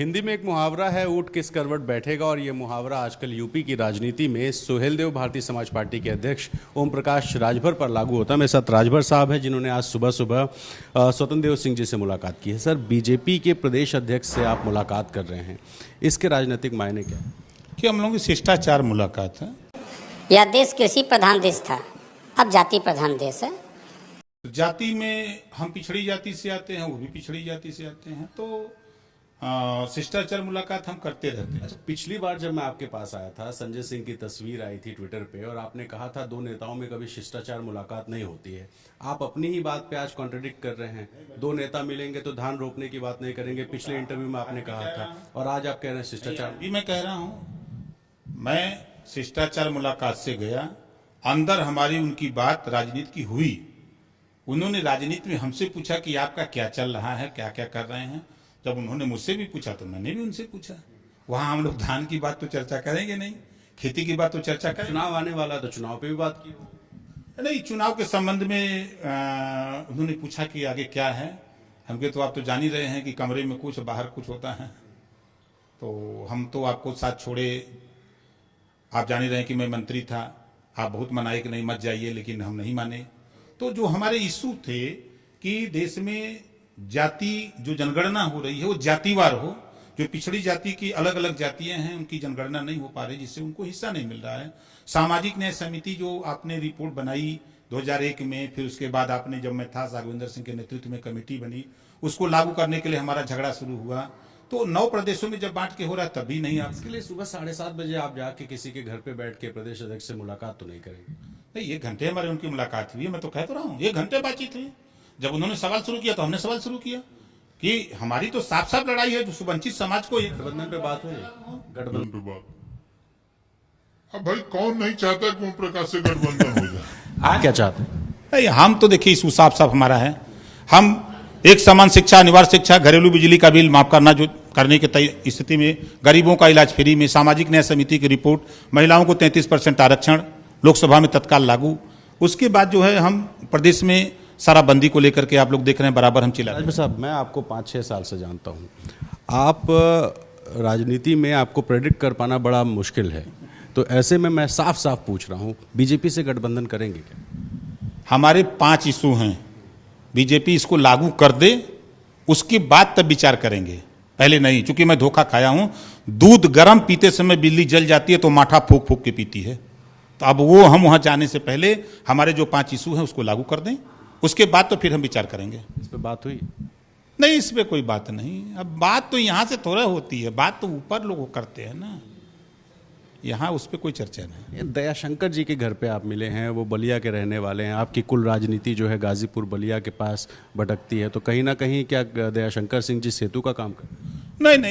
हिंदी में एक मुहावरा है, ऊँट किस करवट बैठेगा, और ये मुहावरा आजकल यूपी की राजनीति में सुहेलदेव भारतीय समाज पार्टी के अध्यक्ष ओम प्रकाश राजभर पर लागू होता है। मेरे साथ राजभर साहब हैं, जिन्होंने आज सुबह सुबह स्वतंत्र देव सिंह जी से मुलाकात की है। सर, बीजेपी के प्रदेश अध्यक्ष से आप मुलाकात कर रहे हैं, इसके राजनीतिक मायने क्या है? कि हम लोगों की शिष्टाचार मुलाकात है। यह देश कृषि प्रधान देश था, अब जाति प्रधान देश है। जाति में हम पिछड़ी जाति से आते हैं, वो भी पिछड़ी जाति से आते हैं, तो शिष्टाचार मुलाकात हम करते रहते हैं। अच्छा, पिछली बार जब मैं आपके पास आया था, संजय सिंह की तस्वीर आई थी ट्विटर पे, और आपने कहा था दो नेताओं में कभी शिष्टाचार मुलाकात नहीं होती है। आप अपनी ही बात पे आज कॉन्ट्रडिक्ट कर रहे हैं। दो नेता मिलेंगे तो धान रोपने की बात नहीं करेंगे, पिछले इंटरव्यू में आपने कहा था, और आज आप कह रहे हैं शिष्टाचार। अभी मैं कह रहा हूँ, मैं शिष्टाचार मुलाकात से गया, अंदर हमारी उनकी बात राजनीति की हुई। उन्होंने राजनीति में हमसे पूछा कि आपका क्या चल रहा है, क्या क्या कर रहे हैं। जब उन्होंने मुझसे भी पूछा तो मैंने भी उनसे पूछा। वहां हम लोग धान की बात तो चर्चा करेंगे नहीं, खेती की बात तो चर्चा करेंगे। चुनाव आने वाला तो चुनाव पे भी बात की नहीं, चुनाव के संबंध में उन्होंने पूछा कि आगे क्या है। हमके तो आप तो जान ही रहे हैं कि कमरे में कुछ बाहर कुछ होता है, तो हम तो आपको साथ छोड़े। आप जान ही रहे हैं कि मैं मंत्री था, आप बहुत मनाए कि नहीं मत जाइए, लेकिन हम नहीं माने। तो जो हमारे इशू थे कि देश में जाति जो जनगणना हो रही है वो जातिवार हो, जो पिछड़ी जाति की अलग अलग जातियां हैं उनकी जनगणना नहीं हो पा रही, जिससे उनको हिस्सा नहीं मिल रहा है। सामाजिक न्याय समिति जो आपने रिपोर्ट बनाई 2001 में, फिर उसके बाद आपने, जब मैं था, राघवेंद्र सिंह के नेतृत्व में कमेटी बनी, उसको लागू करने के लिए हमारा झगड़ा शुरू हुआ। तो 9 प्रदेशों में जब बांट के हो रहा है तभी नहीं। आप इसके लिए सुबह 7:30 बजे आप जाके किसी के घर पे बैठ के प्रदेश अध्यक्ष से मुलाकात तो नहीं करेंगे? नहीं, 1 घंटे हमारे उनकी मुलाकात हुई है। मैं तो कह तो रहा हूँ 1 घंटे बातचीत हुई। जब उन्होंने सवाल शुरू किया तो हमने सवाल शुरू किया कि हमारी तो साफ साफ लड़ाई है, जो वंचित समाज को। गठबंधन पे बात हुई, गठबंधन पे बात। अब भाई कौन नहीं चाहता कि ओम प्रकाश से गठबंधन हो जाए? आप क्या चाहते हैं? नहीं, हम तो देखिए इशू साफ साफ हमारा है। हम एक समान शिक्षा, अनिवार्य शिक्षा, घरेलू बिजली का बिल माफ करना, जो करने की स्थिति में, गरीबों का इलाज फ्री में, सामाजिक न्याय समिति की रिपोर्ट, महिलाओं को 33% आरक्षण, लोकसभा में तत्काल लागू। उसके बाद जो है हम प्रदेश में शराबबंदी को लेकर के, आप लोग देख रहे हैं, बराबर हम चिल्ला रहे हैं। साहब, मैं आपको 5-6 साल से जानता हूँ। आप राजनीति में आपको प्रेडिक्ट कर पाना बड़ा मुश्किल है, तो ऐसे में मैं साफ साफ पूछ रहा हूँ, बीजेपी से गठबंधन करेंगे क्या? हमारे 5 इशू हैं। बीजेपी इसको लागू कर दे, उसके बाद तब विचार करेंगे, पहले नहीं। चूंकि मैं धोखा खाया हूं, दूध गर्म पीते समय बिजली जल जाती है तो माठा फूक फूक के पीती है। तो अब वो हम वहां जाने से पहले हमारे जो 5 इशू हैं उसको लागू कर दें, उसके बाद तो फिर हम विचार करेंगे। इस पे बात हुई? नहीं, इस पे कोई बात नहीं। अब बात तो यहां से थोड़ा होती है, बात तो ऊपर लोग करते हैं ना, यहाँ उस पर कोई चर्चा नहीं। दयाशंकर जी के घर पे आप मिले हैं, वो बलिया के रहने वाले हैं। आपकी कुल राजनीति जो है गाजीपुर बलिया के पास भटकती है, तो कहीं ना कहीं क्या दयाशंकर सिंह जी सेतु का काम कर? नहीं नहीं।